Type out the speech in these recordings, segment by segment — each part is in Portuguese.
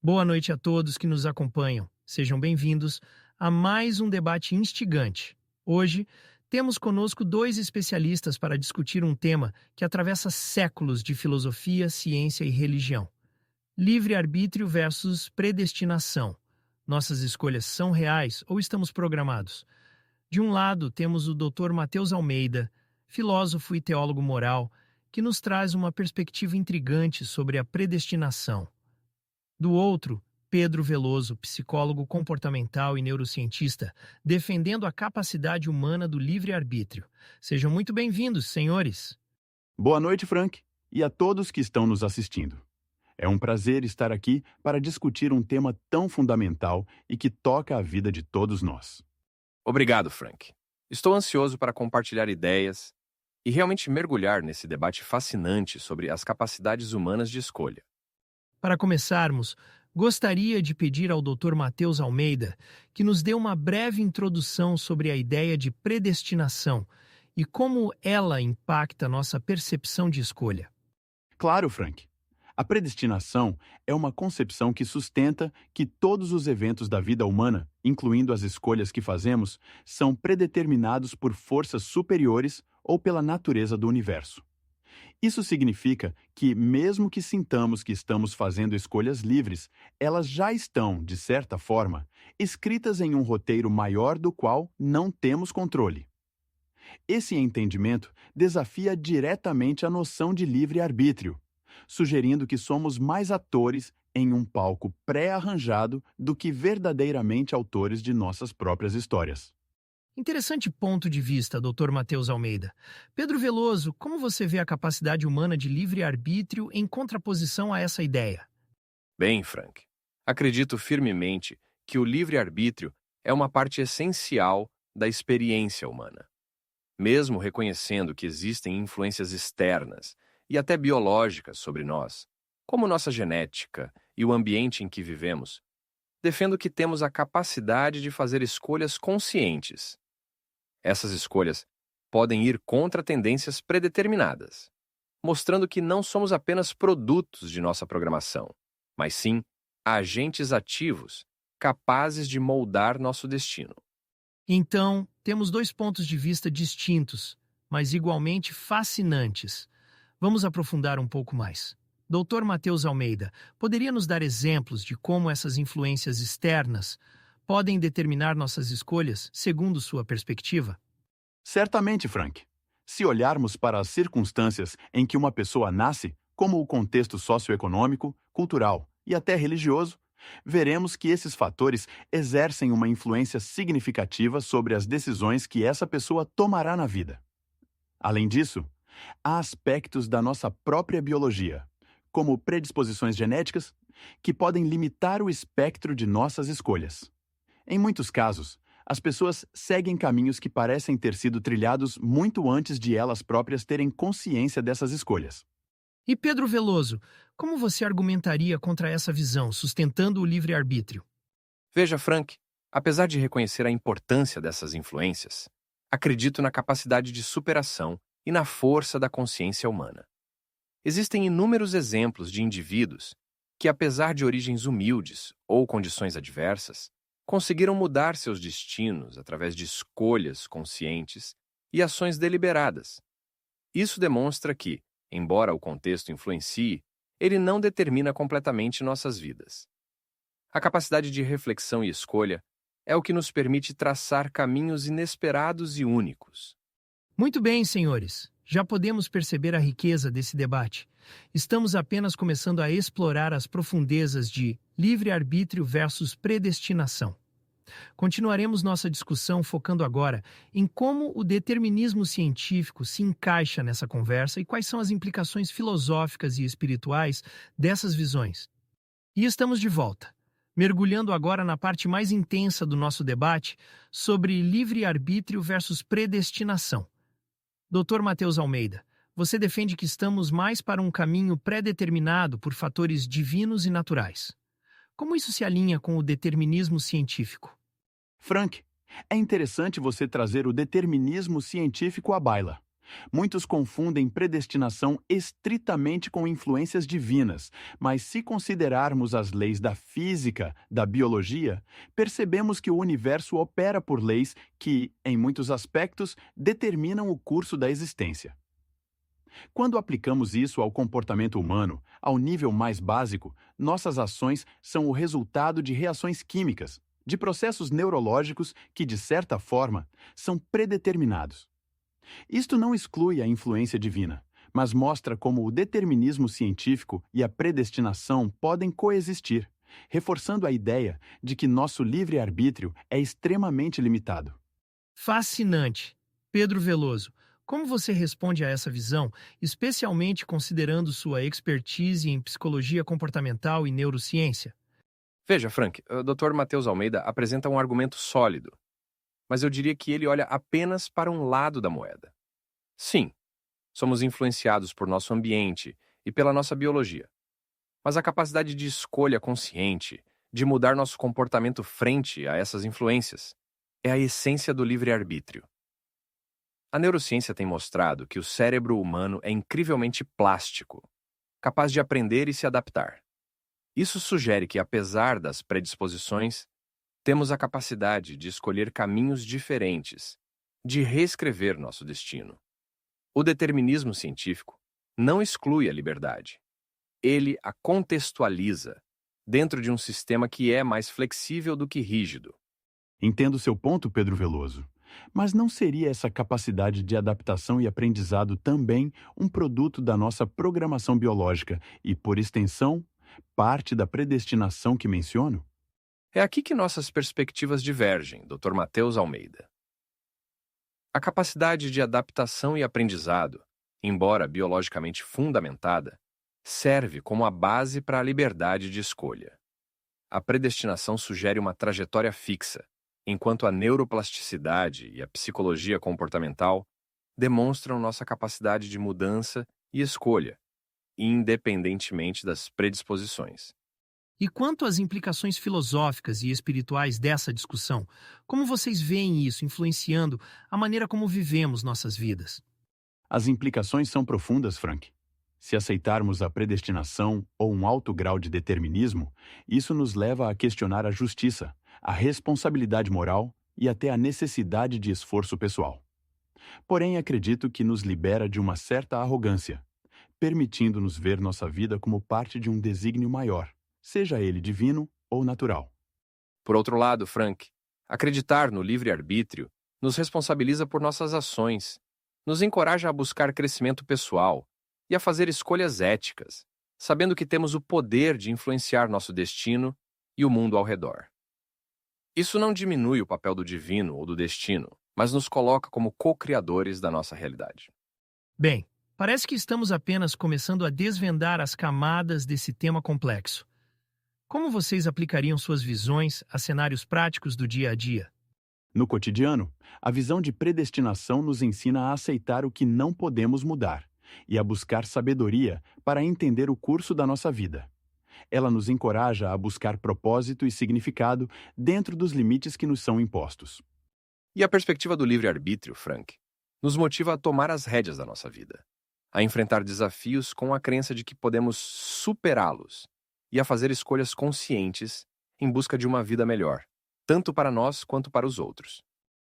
Boa noite a todos que nos acompanham. Sejam bem-vindos a mais um debate instigante. Hoje, temos conosco dois especialistas para discutir um tema que atravessa séculos de filosofia, ciência e religião: livre-arbítrio versus predestinação. Nossas escolhas são reais ou estamos programados? De um lado, temos o Dr. Matheus Almeida, filósofo e teólogo moral, que nos traz uma perspectiva intrigante sobre a predestinação. Do outro, Pedro Veloso, psicólogo comportamental e neurocientista, defendendo a capacidade humana do livre-arbítrio. Sejam muito bem-vindos, senhores. Boa noite, Frank, e a todos que estão nos assistindo. É um prazer estar aqui para discutir um tema tão fundamental e que toca a vida de todos nós. Obrigado, Frank. Estou ansioso para compartilhar ideias e realmente mergulhar nesse debate fascinante sobre as capacidades humanas de escolha. Para começarmos, gostaria de pedir ao Dr. Matheus Almeida que nos dê uma breve introdução sobre a ideia de predestinação e como ela impacta nossa percepção de escolha. Claro, Frank. A predestinação é uma concepção que sustenta que todos os eventos da vida humana, incluindo as escolhas que fazemos, são predeterminados por forças superiores ou pela natureza do universo. Isso significa que, mesmo que sintamos que estamos fazendo escolhas livres, elas já estão, de certa forma, escritas em um roteiro maior do qual não temos controle. Esse entendimento desafia diretamente a noção de livre-arbítrio, sugerindo que somos mais atores em um palco pré-arranjado do que verdadeiramente autores de nossas próprias histórias. Interessante ponto de vista, Dr. Matheus Almeida. Pedro Veloso, como você vê a capacidade humana de livre-arbítrio em contraposição a essa ideia? Bem, Frank, acredito firmemente que o livre-arbítrio é uma parte essencial da experiência humana. Mesmo reconhecendo que existem influências externas e até biológicas sobre nós, como nossa genética e o ambiente em que vivemos, defendo que temos a capacidade de fazer escolhas conscientes. Essas escolhas podem ir contra tendências predeterminadas, mostrando que não somos apenas produtos de nossa programação, mas sim agentes ativos capazes de moldar nosso destino. Então, temos dois pontos de vista distintos, mas igualmente fascinantes. Vamos aprofundar um pouco mais. Dr. Matheus Almeida, poderia nos dar exemplos de como essas influências externas podem determinar nossas escolhas segundo sua perspectiva? Certamente, Frank. Se olharmos para as circunstâncias em que uma pessoa nasce, como o contexto socioeconômico, cultural e até religioso, veremos que esses fatores exercem uma influência significativa sobre as decisões que essa pessoa tomará na vida. Além disso, há aspectos da nossa própria biologia, como predisposições genéticas, que podem limitar o espectro de nossas escolhas. Em muitos casos, as pessoas seguem caminhos que parecem ter sido trilhados muito antes de elas próprias terem consciência dessas escolhas. E Pedro Veloso, como você argumentaria contra essa visão, sustentando o livre-arbítrio? Veja, Frank, apesar de reconhecer a importância dessas influências, acredito na capacidade de superação e na força da consciência humana. Existem inúmeros exemplos de indivíduos que, apesar de origens humildes ou condições adversas, conseguiram mudar seus destinos através de escolhas conscientes e ações deliberadas. Isso demonstra que, embora o contexto influencie, ele não determina completamente nossas vidas. A capacidade de reflexão e escolha é o que nos permite traçar caminhos inesperados e únicos. Muito bem, senhores. Já podemos perceber a riqueza desse debate. Estamos apenas começando a explorar as profundezas de livre-arbítrio versus predestinação. Continuaremos nossa discussão focando agora em como o determinismo científico se encaixa nessa conversa e quais são as implicações filosóficas e espirituais dessas visões. E estamos de volta, mergulhando agora na parte mais intensa do nosso debate sobre livre-arbítrio versus predestinação. Dr. Matheus Almeida, você defende que estamos mais para um caminho pré-determinado por fatores divinos e naturais. Como isso se alinha com o determinismo científico? Frank, é interessante você trazer o determinismo científico à baila, Muitos confundem predestinação estritamente com influências divinas, mas se considerarmos as leis da física, da biologia, percebemos que o universo opera por leis que, em muitos aspectos, determinam o curso da existência. Quando aplicamos isso ao comportamento humano, ao nível mais básico, nossas ações são o resultado de reações químicas, de processos neurológicos que, de certa forma, são predeterminados. Isto não exclui a influência divina, mas mostra como o determinismo científico e a predestinação podem coexistir, reforçando a ideia de que nosso livre-arbítrio é extremamente limitado. Fascinante. Pedro Veloso, como você responde a essa visão, especialmente considerando sua expertise em psicologia comportamental e neurociência? Veja, Frank, o Dr. Matheus Almeida apresenta um argumento sólido, mas eu diria que ele olha apenas para um lado da moeda. Sim, somos influenciados por nosso ambiente e pela nossa biologia, mas a capacidade de escolha consciente, de mudar nosso comportamento frente a essas influências, é a essência do livre-arbítrio. A neurociência tem mostrado que o cérebro humano é incrivelmente plástico, capaz de aprender e se adaptar. Isso sugere que, apesar das predisposições, temos a capacidade de escolher caminhos diferentes, de reescrever nosso destino. O determinismo científico não exclui a liberdade. Ele a contextualiza dentro de um sistema que é mais flexível do que rígido. Entendo seu ponto, Pedro Veloso. Mas não seria essa capacidade de adaptação e aprendizado também um produto da nossa programação biológica e, por extensão, parte da predestinação que menciono? É aqui que nossas perspectivas divergem, Dr. Matheus Almeida. A capacidade de adaptação e aprendizado, embora biologicamente fundamentada, serve como a base para a liberdade de escolha. A predestinação sugere uma trajetória fixa, enquanto a neuroplasticidade e a psicologia comportamental demonstram nossa capacidade de mudança e escolha, independentemente das predisposições. E quanto às implicações filosóficas e espirituais dessa discussão, como vocês veem isso influenciando a maneira como vivemos nossas vidas? As implicações são profundas, Frank. Se aceitarmos a predestinação ou um alto grau de determinismo, isso nos leva a questionar a justiça, a responsabilidade moral e até a necessidade de esforço pessoal. Porém, acredito que nos libera de uma certa arrogância, permitindo-nos ver nossa vida como parte de um desígnio maior, seja ele divino ou natural. Por outro lado, Frank, acreditar no livre-arbítrio nos responsabiliza por nossas ações, nos encoraja a buscar crescimento pessoal e a fazer escolhas éticas, sabendo que temos o poder de influenciar nosso destino e o mundo ao redor. Isso não diminui o papel do divino ou do destino, mas nos coloca como co-criadores da nossa realidade. Bem, parece que estamos apenas começando a desvendar as camadas desse tema complexo. Como vocês aplicariam suas visões a cenários práticos do dia a dia? No cotidiano, a visão de predestinação nos ensina a aceitar o que não podemos mudar e a buscar sabedoria para entender o curso da nossa vida. Ela nos encoraja a buscar propósito e significado dentro dos limites que nos são impostos. E a perspectiva do livre-arbítrio, Frank, nos motiva a tomar as rédeas da nossa vida, a enfrentar desafios com a crença de que podemos superá-los e a fazer escolhas conscientes em busca de uma vida melhor, tanto para nós quanto para os outros.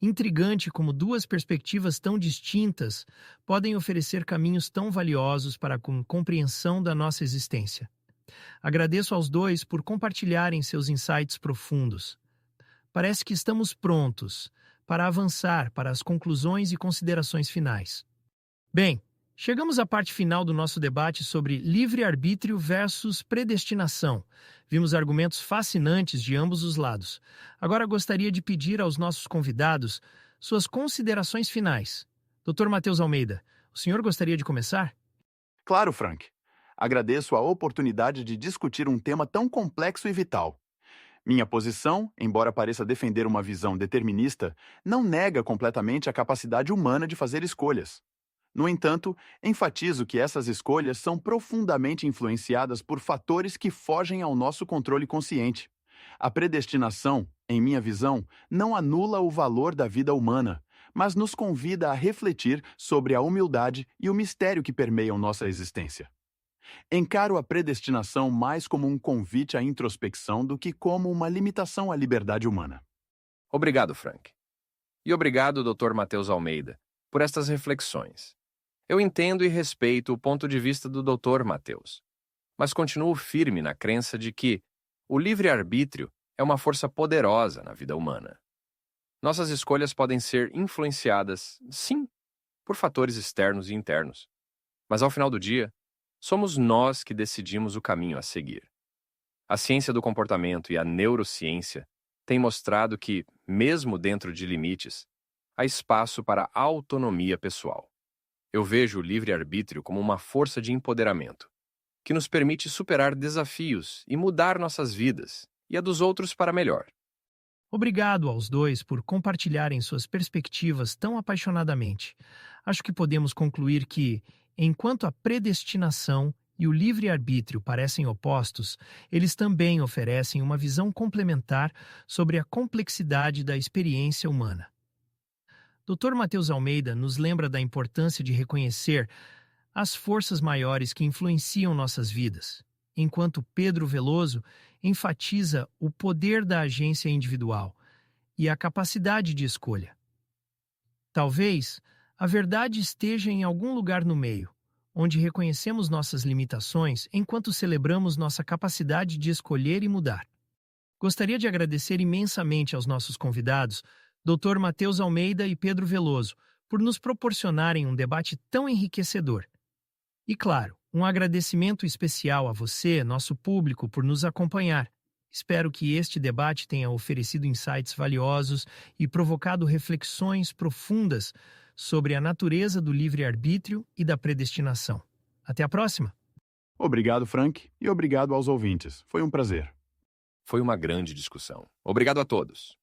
Intrigante como duas perspectivas tão distintas podem oferecer caminhos tão valiosos para a compreensão da nossa existência. Agradeço aos dois por compartilharem seus insights profundos. Parece que estamos prontos para avançar para as conclusões e considerações finais. Bem, chegamos à parte final do nosso debate sobre livre-arbítrio versus predestinação. Vimos argumentos fascinantes de ambos os lados. Agora gostaria de pedir aos nossos convidados suas considerações finais. Dr. Matheus Almeida, o senhor gostaria de começar? Claro, Frank. Agradeço a oportunidade de discutir um tema tão complexo e vital. Minha posição, embora pareça defender uma visão determinista, não nega completamente a capacidade humana de fazer escolhas. No entanto, enfatizo que essas escolhas são profundamente influenciadas por fatores que fogem ao nosso controle consciente. A predestinação, em minha visão, não anula o valor da vida humana, mas nos convida a refletir sobre a humildade e o mistério que permeiam nossa existência. Encaro a predestinação mais como um convite à introspecção do que como uma limitação à liberdade humana. Obrigado, Frank. E obrigado, Dr. Matheus Almeida, por estas reflexões. Eu entendo e respeito o ponto de vista do Dr. Matheus, mas continuo firme na crença de que o livre-arbítrio é uma força poderosa na vida humana. Nossas escolhas podem ser influenciadas, sim, por fatores externos e internos, mas ao final do dia, somos nós que decidimos o caminho a seguir. A ciência do comportamento e a neurociência têm mostrado que, mesmo dentro de limites, há espaço para a autonomia pessoal. Eu vejo o livre-arbítrio como uma força de empoderamento, que nos permite superar desafios e mudar nossas vidas e a dos outros para melhor. Obrigado aos dois por compartilharem suas perspectivas tão apaixonadamente. Acho que podemos concluir que, enquanto a predestinação e o livre-arbítrio parecem opostos, eles também oferecem uma visão complementar sobre a complexidade da experiência humana. Dr. Matheus Almeida nos lembra da importância de reconhecer as forças maiores que influenciam nossas vidas, enquanto Pedro Veloso enfatiza o poder da agência individual e a capacidade de escolha. Talvez a verdade esteja em algum lugar no meio, onde reconhecemos nossas limitações enquanto celebramos nossa capacidade de escolher e mudar. Gostaria de agradecer imensamente aos nossos convidados, Dr. Matheus Almeida e Pedro Veloso, por nos proporcionarem um debate tão enriquecedor. E, claro, um agradecimento especial a você, nosso público, por nos acompanhar. Espero que este debate tenha oferecido insights valiosos e provocado reflexões profundas sobre a natureza do livre-arbítrio e da predestinação. Até a próxima! Obrigado, Frank, e obrigado aos ouvintes. Foi um prazer. Foi uma grande discussão. Obrigado a todos.